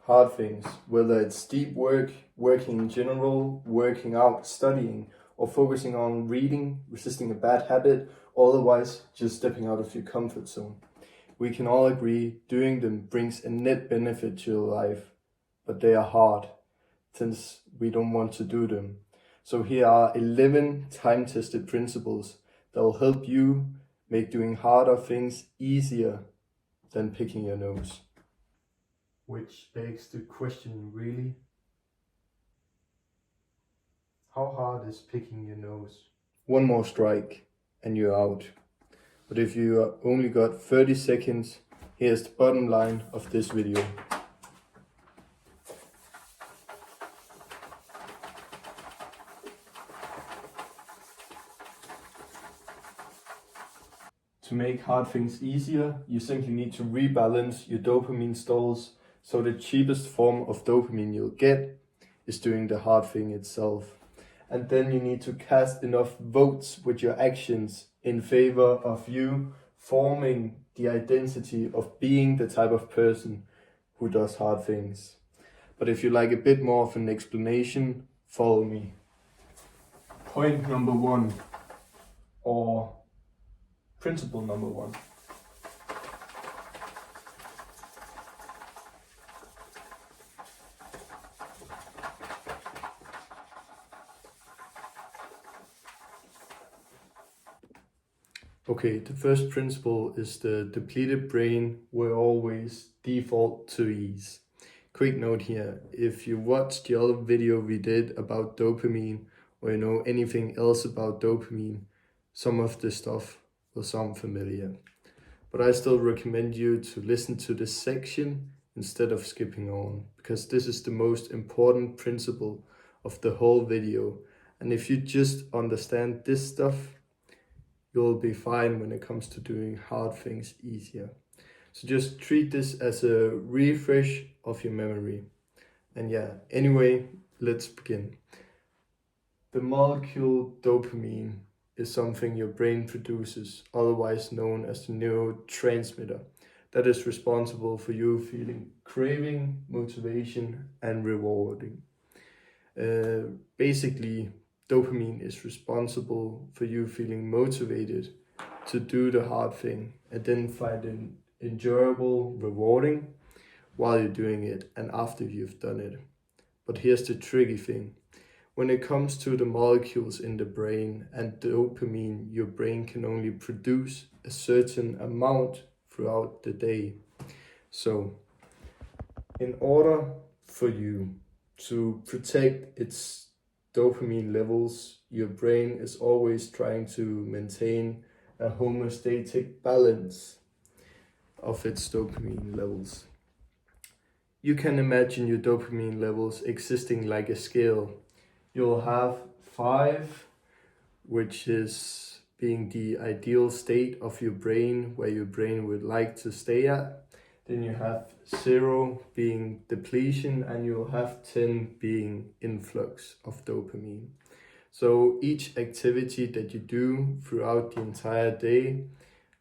hard things, whether it's deep work, working in general, working out, studying, or focusing on reading, resisting a bad habit, or otherwise just stepping out of your comfort zone. We can all agree doing them brings a net benefit to your life, but they are hard, since we don't want to do them. So here are 11 time-tested principles that will help you make doing harder things easier than picking your nose. Which begs the question, really? How hard is picking your nose? One more strike and you're out. But if you only got 30 seconds, here's the bottom line of this video. To make hard things easier, you simply need to rebalance your dopamine stores, so the cheapest form of dopamine you'll get is doing the hard thing itself. And then you need to cast enough votes with your actions in favor of you forming the identity of being the type of person who does hard things. But if you like a bit more of an explanation, follow me. Point number 1, or principle number 1. Okay, the first principle is the depleted brain will always default to ease. Quick note here, if you watched the other video we did about dopamine, or you know anything else about dopamine, some of this stuff will sound familiar. But I still recommend you to listen to this section instead of skipping on, because this is the most important principle of the whole video. And if you just understand this stuff, you'll be fine when it comes to doing hard things easier. So just treat this as a refresh of your memory. And yeah, anyway, let's begin. The molecule dopamine is something your brain produces, otherwise known as the neurotransmitter, that is responsible for you feeling craving, motivation, and rewarding. Basically, dopamine is responsible for you feeling motivated to do the hard thing and then find it enjoyable, rewarding while you're doing it and after you've done it. But here's the tricky thing. When it comes to the molecules in the brain and dopamine, your brain can only produce a certain amount throughout the day. So, in order for you to protect its dopamine levels, your brain is always trying to maintain a homeostatic balance of its dopamine levels. You can imagine your dopamine levels existing like a scale. You'll have 5, which is being the ideal state of your brain, where your brain would like to stay at. Then you have 0 being depletion, and you'll have 10 being influx of dopamine. So each activity that you do throughout the entire day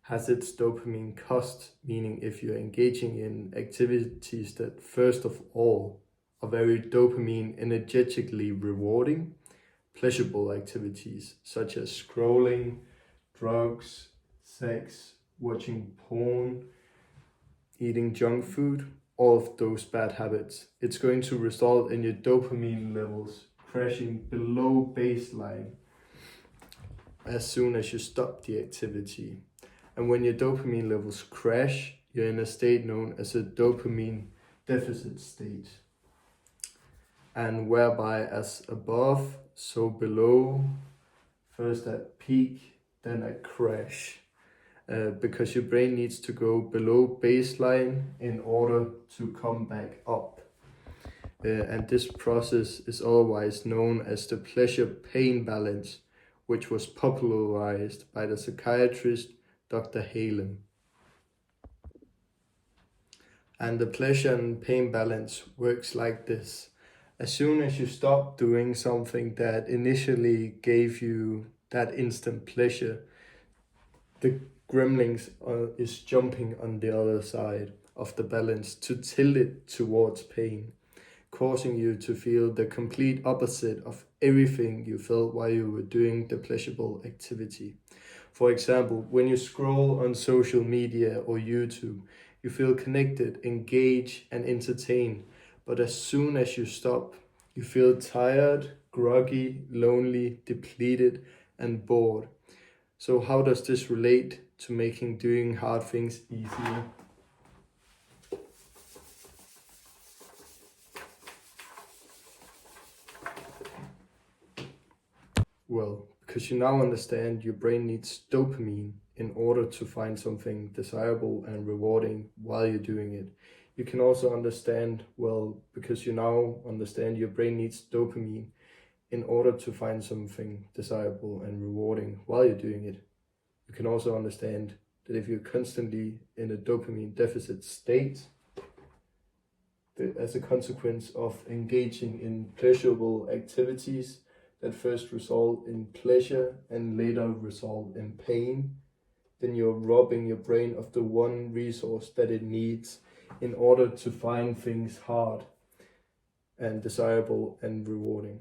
has its dopamine cost, meaning if you're engaging in activities that first of all are very dopamine energetically rewarding, pleasurable activities such as scrolling, drugs, sex, watching porn, eating junk food, all of those bad habits, it's going to result in your dopamine levels crashing below baseline as soon as you stop the activity. And when your dopamine levels crash, you're in a state known as a dopamine deficit state. And whereby as above, so below, first at peak, then at crash. Because your brain needs to go below baseline in order to come back up. And this process is otherwise known as the pleasure-pain balance, which was popularized by the psychiatrist Dr. Halen. And the pleasure and pain balance works like this. As soon as you stop doing something that initially gave you that instant pleasure, the gremlins is jumping on the other side. of the balance to tilt it towards pain, causing you to feel the complete opposite of everything you felt while you were doing the pleasurable activity. For example, when you scroll on social media or YouTube, you feel connected, engaged, and entertained. But as soon as you stop, you feel tired, groggy, lonely, depleted, and bored. So, how does this relate to making doing hard things easier? Well, because you now understand your brain needs dopamine in order to find something desirable and rewarding while you're doing it. You can also understand, well, because you now understand your brain needs dopamine in order to find something desirable and rewarding while you're doing it. You can also understand that if you're constantly in a dopamine deficit state, as a consequence of engaging in pleasurable activities that first result in pleasure and later result in pain, then you're robbing your brain of the one resource that it needs in order to find things hard and desirable and rewarding.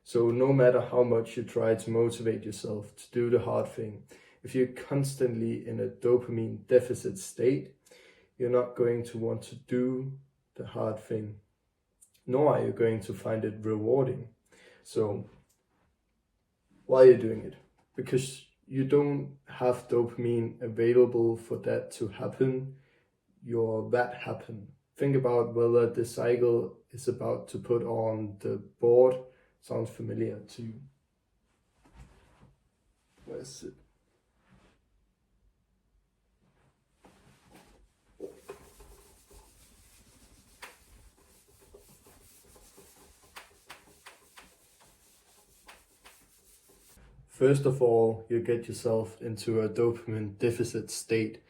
So no matter how much you try to motivate yourself to do the hard thing, if you're constantly in a dopamine deficit state, you're not going to want to do the hard thing, nor are you going to find it rewarding. So why are you doing it? Because you don't have dopamine available for that to happen, you're that happen. Think about whether the cycle is about to put on the board sounds familiar to you. Where is it? First of all, you get yourself into a dopamine deficit state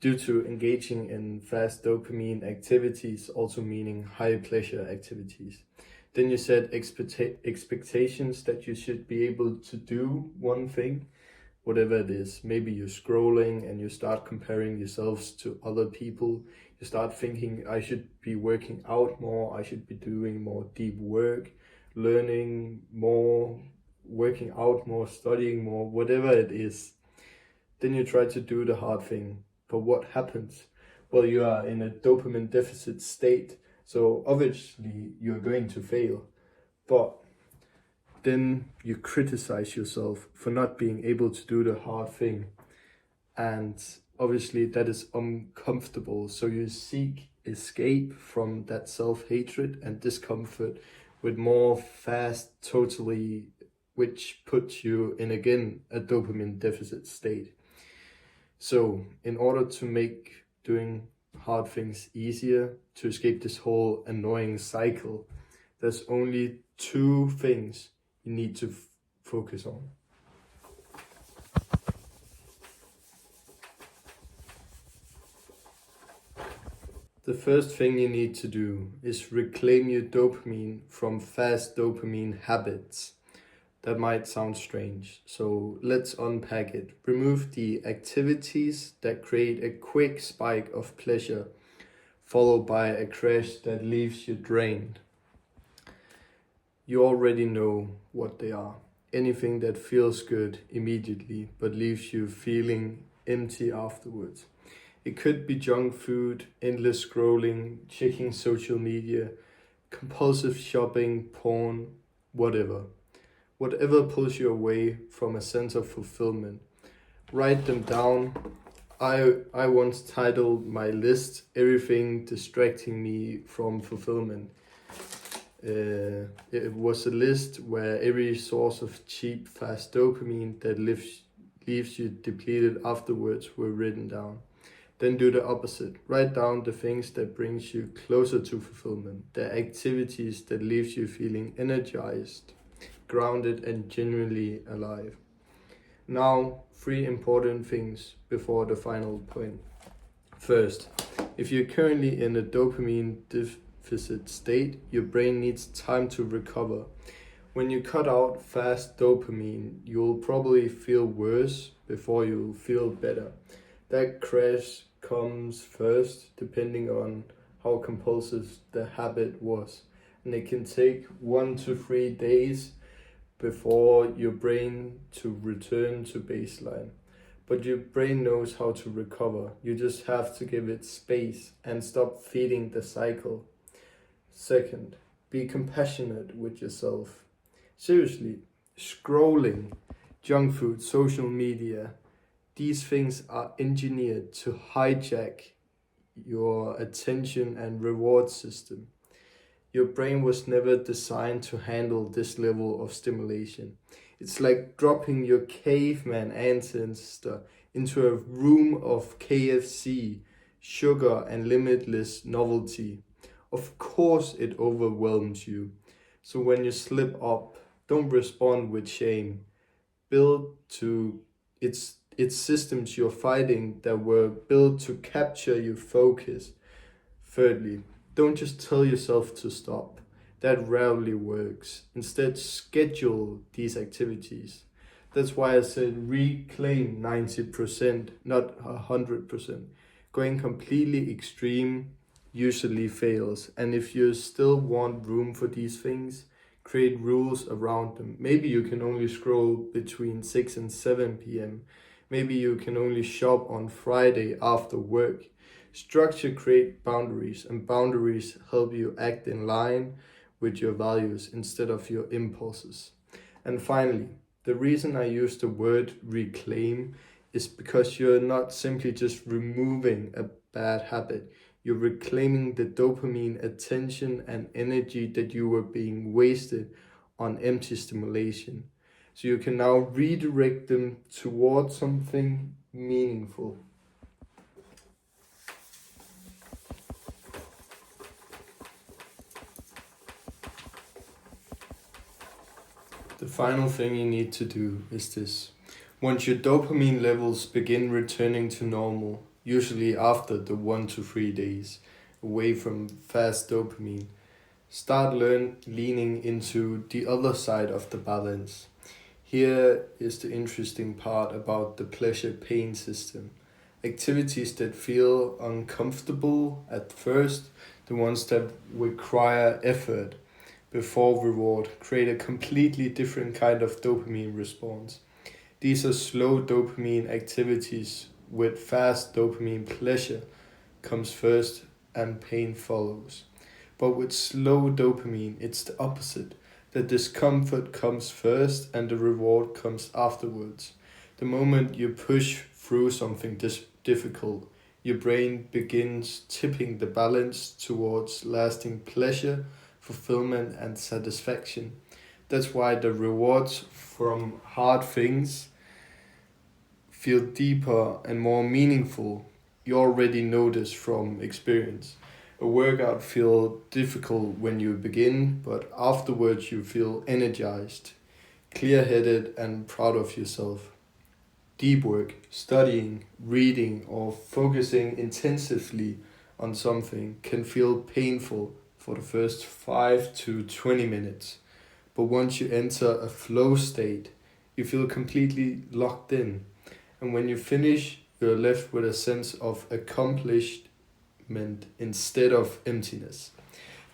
due to engaging in fast dopamine activities, also meaning high pleasure activities. Then you set expectations that you should be able to do one thing, whatever it is. Maybe you're scrolling and you start comparing yourselves to other people. You start thinking, I should be working out more, I should be doing more deep work, learning more, working out more, studying more, whatever it is. Then you try to do the hard thing. But what happens? Well, you are in a dopamine deficit state, so obviously you're going to fail. But then you criticize yourself for not being able to do the hard thing. And obviously that is uncomfortable. So you seek escape from that self-hatred and discomfort with more fast, totally, which puts you in again a dopamine deficit state. So in order to make doing hard things easier, to escape this whole annoying cycle, there's only two things you need to focus on. The first thing you need to do is reclaim your dopamine from fast dopamine habits. That might sound strange, so let's unpack it. Remove the activities that create a quick spike of pleasure, followed by a crash that leaves you drained. You already know what they are. Anything that feels good immediately but leaves you feeling empty afterwards. It could be junk food, endless scrolling, checking social media, compulsive shopping, porn, whatever. Whatever pulls you away from a sense of fulfillment. Write them down. I once titled my list Everything Distracting Me from Fulfillment. It was a list where every source of cheap, fast dopamine that leaves you depleted afterwards were written down. Then do the opposite. Write down the things that brings you closer to fulfillment, the activities that leaves you feeling energized, grounded and genuinely alive. Now, 3 important things before the final point. First, if you're currently in a dopamine deficit state, your brain needs time to recover. When you cut out fast dopamine, you'll probably feel worse before you feel better. That crash comes first, depending on how compulsive the habit was. And it can take 1 to 3 days before your brain to return to baseline. But your brain knows how to recover. You just have to give it space and stop feeding the cycle. Second, be compassionate with yourself. Seriously, scrolling, junk food, social media, these things are engineered to hijack your attention and reward system. Your brain was never designed to handle this level of stimulation. It's like dropping your caveman ancestor into a room of KFC, sugar, and limitless novelty. Of course, it overwhelms you. So when you slip up, don't respond with shame. Build to its systems you're fighting that were built to capture your focus. Thirdly, don't just tell yourself to stop. That rarely works. Instead, schedule these activities. That's why I said reclaim 90%, not 100%. Going completely extreme usually fails. And if you still want room for these things, create rules around them. Maybe you can only scroll between 6 and 7 p.m. Maybe you can only shop on Friday after work. Structure create boundaries, and boundaries help you act in line with your values instead of your impulses. And finally, the reason I use the word reclaim is because you're not simply just removing a bad habit, you're reclaiming the dopamine, attention, and energy that you were being wasted on empty stimulation. So you can now redirect them towards something meaningful. The final thing you need to do is this. Once your dopamine levels begin returning to normal, usually after the 1 to 3 days away from fast dopamine, start leaning into the other side of the balance. Here is the interesting part about the pleasure-pain system. Activities that feel uncomfortable at first, the ones that require effort before reward, create a completely different kind of dopamine response. These are slow dopamine activities with fast dopamine. Pleasure comes first and pain follows. But with slow dopamine, it's the opposite. The discomfort comes first and the reward comes afterwards. The moment you push through something difficult, your brain begins tipping the balance towards lasting pleasure, fulfillment, and satisfaction. That's why the rewards from hard things feel deeper and more meaningful. You already know this from experience. A workout feels difficult when you begin, but afterwards you feel energized, clear-headed, and proud of yourself. Deep work, studying, reading, or focusing intensively on something can feel painful for the first 5 to 20 minutes. But once you enter a flow state, you feel completely locked in. And when you finish, you're left with a sense of accomplishment instead of emptiness.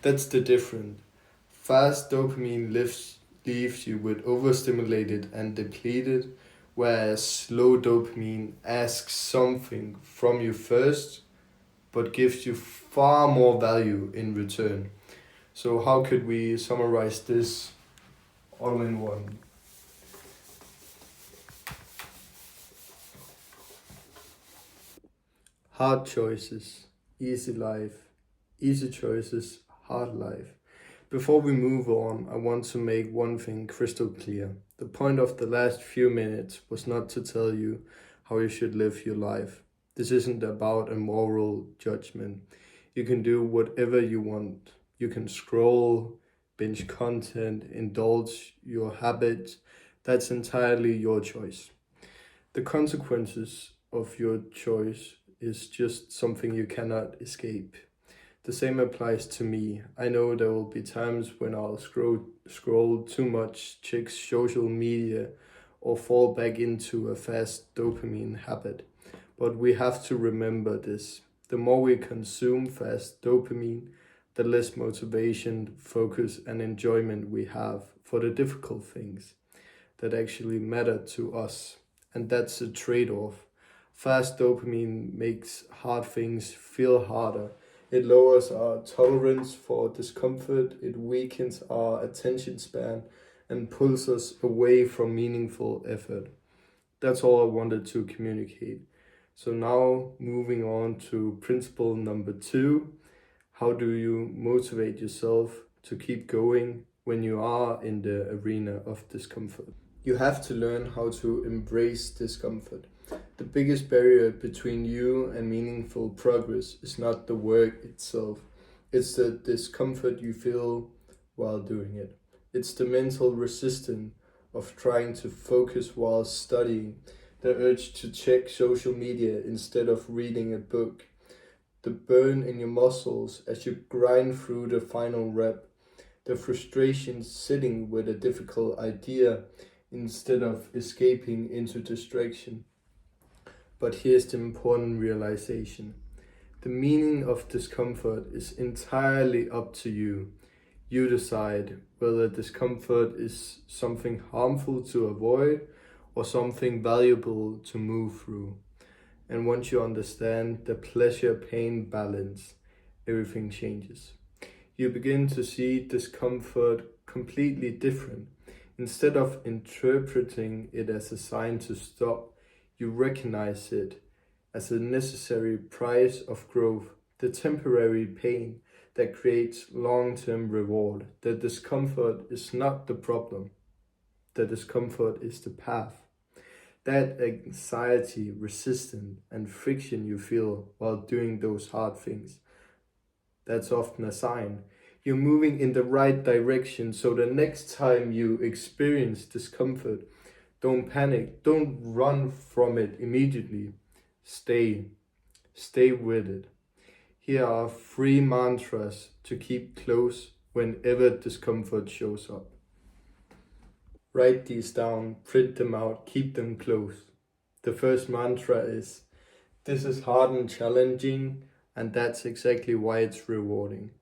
That's the difference. Fast dopamine leaves you with overstimulated and depleted, whereas slow dopamine asks something from you first, but gives you far more value in return. So how could we summarize this all in one? Hard choices, easy life. Easy choices, hard life. Before we move on, I want to make one thing crystal clear. The point of the last few minutes was not to tell you how you should live your life. This isn't about a moral judgment. You can do whatever you want. You can scroll, binge content, indulge your habits. That's entirely your choice. The consequences of your choice is just something you cannot escape. The same applies to me. I know there will be times when I'll scroll too much, check social media, or fall back into a fast dopamine habit. But we have to remember this. The more we consume fast dopamine, the less motivation, focus, and enjoyment we have for the difficult things that actually matter to us. And that's a trade off. Fast dopamine makes hard things feel harder. It lowers our tolerance for discomfort, it weakens our attention span, and pulls us away from meaningful effort. That's all I wanted to communicate. So, now moving on to principle number 2. How do you motivate yourself to keep going when you are in the arena of discomfort? You have to learn how to embrace discomfort. The biggest barrier between you and meaningful progress is not the work itself, it's the discomfort you feel while doing it. It's the mental resistance of trying to focus while studying, the urge to check social media instead of reading a book, the burn in your muscles as you grind through the final rep, the frustration sitting with a difficult idea instead of escaping into distraction. But here's the important realization. The meaning of discomfort is entirely up to you. You decide whether discomfort is something harmful to avoid or something valuable to move through. And once you understand the pleasure-pain balance, everything changes. You begin to see discomfort completely different. Instead of interpreting it as a sign to stop, you recognize it as a necessary price of growth, the temporary pain that creates long-term reward. The discomfort is not the problem. The discomfort is the path. That anxiety, resistance, and friction you feel while doing those hard things, that's often a sign you're moving in the right direction. So the next time you experience discomfort, don't panic, don't run from it immediately. Stay with it. Here are 3 mantras to keep close whenever discomfort shows up. Write these down, print them out, keep them close. The first mantra is, this is hard and challenging, and that's exactly why it's rewarding.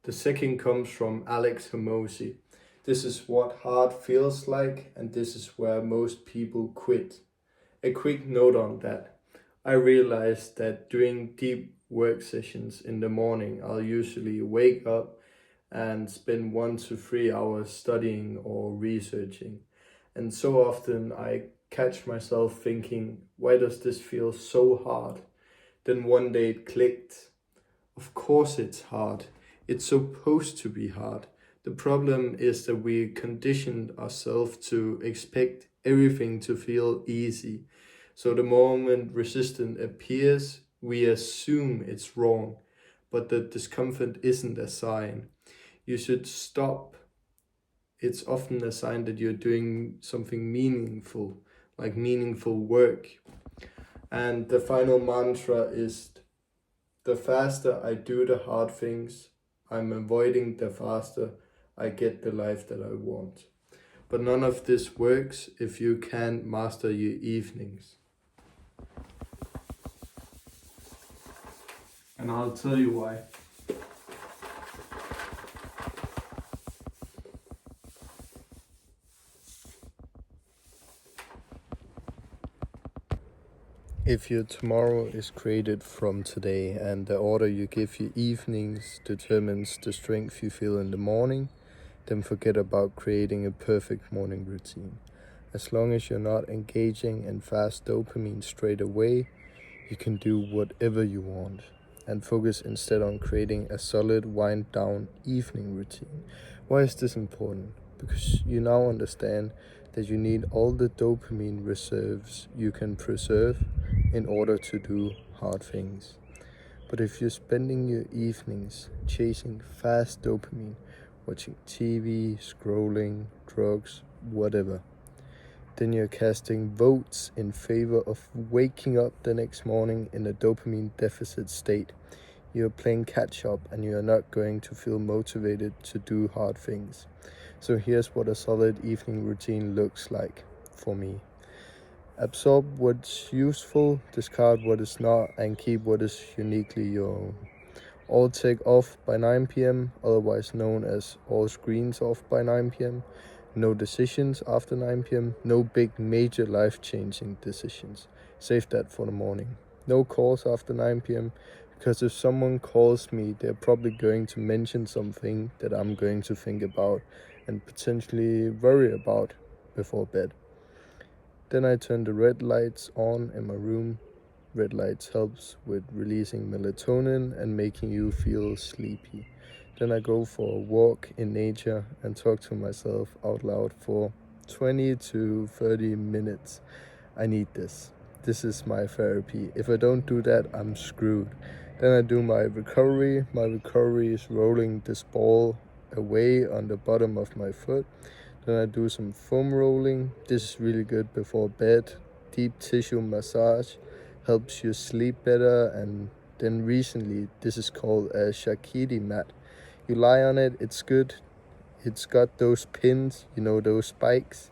The second comes from Alex Hormozi. This is what hard feels like, and this is where most people quit. A quick note on that. I realized that doing deep work sessions in the morning, I'll usually wake up and spend 1 to 3 hours studying or researching. And so often I catch myself thinking, why does this feel so hard? Then one day it clicked. Of course it's hard. It's supposed to be hard. The problem is that we conditioned ourselves to expect everything to feel easy. So the moment resistance appears, we assume it's wrong, but the discomfort isn't a sign. You should stop. It's often a sign that you're doing something meaningful, like meaningful work. And the final mantra is, the faster I do the hard things I'm avoiding, the faster I get the life that I want. But none of this works if you can't master your evenings. And I'll tell you why. If your tomorrow is created from today and the order you give your evenings determines the strength you feel in the morning, then forget about creating a perfect morning routine. As long as you're not engaging in fast dopamine straight away, you can do whatever you want and focus instead on creating a solid wind down evening routine. Why is this important? Because you now understand that you need all the dopamine reserves you can preserve in order to do hard things. But if you're spending your evenings chasing fast dopamine, watching TV, scrolling, drugs, whatever, then you're casting votes in favor of waking up the next morning in a dopamine deficit state. You're playing catch up and you're not going to feel motivated to do hard things. So here's what a solid evening routine looks like for me. Absorb what's useful, discard what is not, and keep what is uniquely your own. All tech off by 9 pm, otherwise known as all screens off by 9 pm. No decisions after 9 pm, no big major life changing decisions. Save that for the morning. No calls after 9 pm, because if someone calls me, they're probably going to mention something that I'm going to think about and potentially worry about before bed. Then I turn the red lights on in my room. Red lights helps with releasing melatonin and making you feel sleepy. Then I go for a walk in nature and talk to myself out loud for 20 to 30 minutes. I need this. This is my therapy. If I don't do that, I'm screwed. Then I do my recovery. My recovery is rolling this ball away on the bottom of my foot. Then I do some foam rolling. This is really good before bed. Deep tissue massage helps you sleep better. And then recently, this is called a shakiti mat. You lie on it, it's good. It's got those pins, those spikes.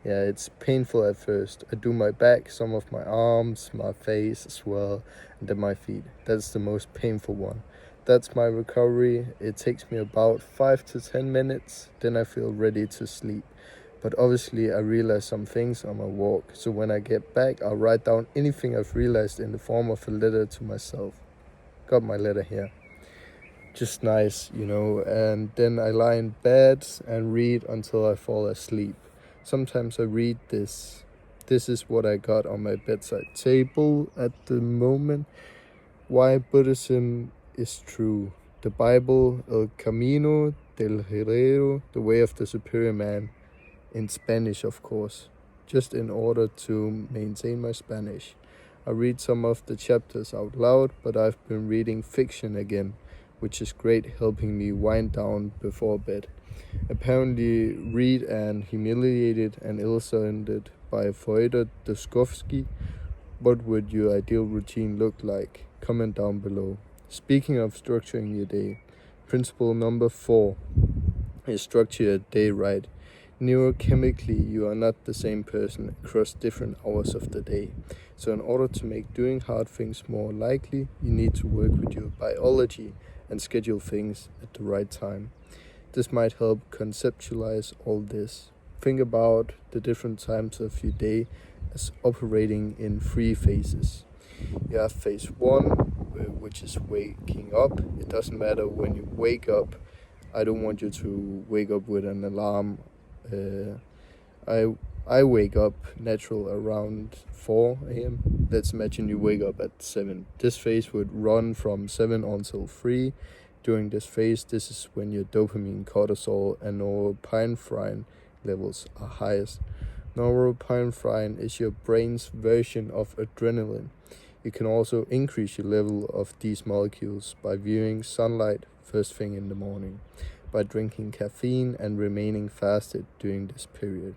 Yeah, it's painful at first. I do my back, some of my arms, my face as well, and then my feet. That's the most painful one. That's my recovery. It takes me about 5 to 10 minutes, then I feel ready to sleep. But obviously I realize some things on my walk, so when I get back, I'll write down anything I've realized in the form of a letter to myself. Got my letter here. Just nice, and then I lie in bed and read until I fall asleep. Sometimes I read this. This is what I got on my bedside table at the moment. Why Buddhism is true. The Bible, El Camino del Herrero, the way of the superior man, in Spanish, of course, just in order to maintain my Spanish. I read some of the chapters out loud, but I've been reading fiction again, which is great, helping me wind down before bed. Apparently, Read and Humiliated and Illustrated by Fyodor Dostoevsky. What would your ideal routine look like? Comment down below. Speaking of structuring your day, principle number 4 is structure your day right. Neurochemically, you are not the same person across different hours of the day. So in order to make doing hard things more likely, you need to work with your biology and schedule things at the right time. This might help conceptualize all this. Think about the different times of your day as operating in 3 phases. You have phase 1, which is waking up. It doesn't matter when you wake up. I don't want you to wake up with an alarm. I wake up natural around 4 a.m. Let's imagine you wake up at 7. This phase would run from 7 until 3. During this phase, this is when your dopamine, cortisol, and norepinephrine levels are highest. Norepinephrine is your brain's version of adrenaline. You can also increase your level of these molecules by viewing sunlight first thing in the morning, by drinking caffeine and remaining fasted during this period.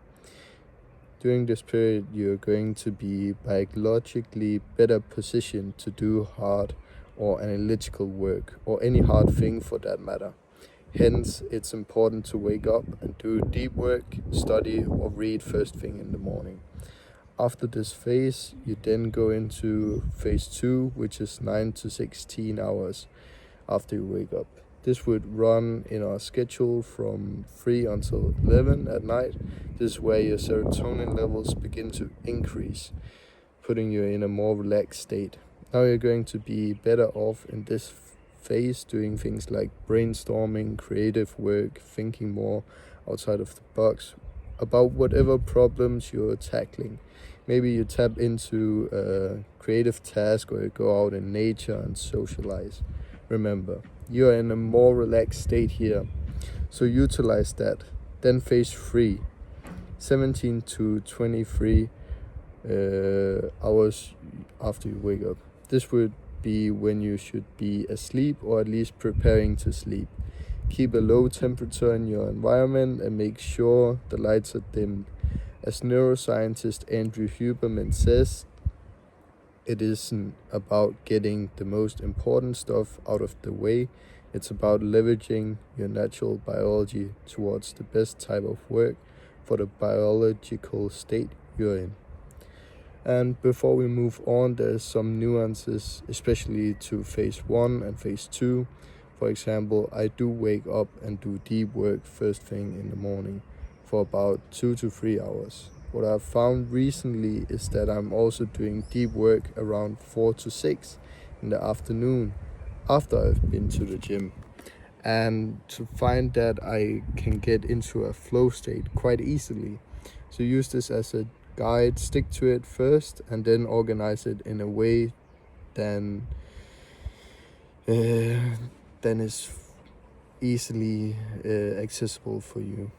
During this period, you're going to be biologically better positioned to do hard or analytical work, or any hard thing for that matter. Hence, it's important to wake up and do deep work, study, or read first thing in the morning. After this phase, you then go into phase 2, which is 9 to 16 hours after you wake up. This would run in our schedule from 3 until 11 at night. This is where your serotonin levels begin to increase, putting you in a more relaxed state. Now you're going to be better off in this phase doing things like brainstorming, creative work, thinking more outside of the box about whatever problems you're tackling. Maybe you tap into a creative task, or you go out in nature and socialize. Remember, you are in a more relaxed state here, so utilize that. Then phase 3, 17 to 23 hours after you wake up. This would be when you should be asleep, or at least preparing to sleep. Keep a low temperature in your environment and make sure the lights are dimmed. As neuroscientist Andrew Huberman says, it isn't about getting the most important stuff out of the way. It's about leveraging your natural biology towards the best type of work for the biological state you're in. And before we move on, there's some nuances, especially to phase 1 and phase 2. For example, I do wake up and do deep work first thing in the morning for about 2 to 3 hours. What I've found recently is that I'm also doing deep work around 4 to 6 in the afternoon after I've been to the gym. And to find that I can get into a flow state quite easily. So use this as a guide, stick to it first, and then organize it in a way then is easily accessible for you.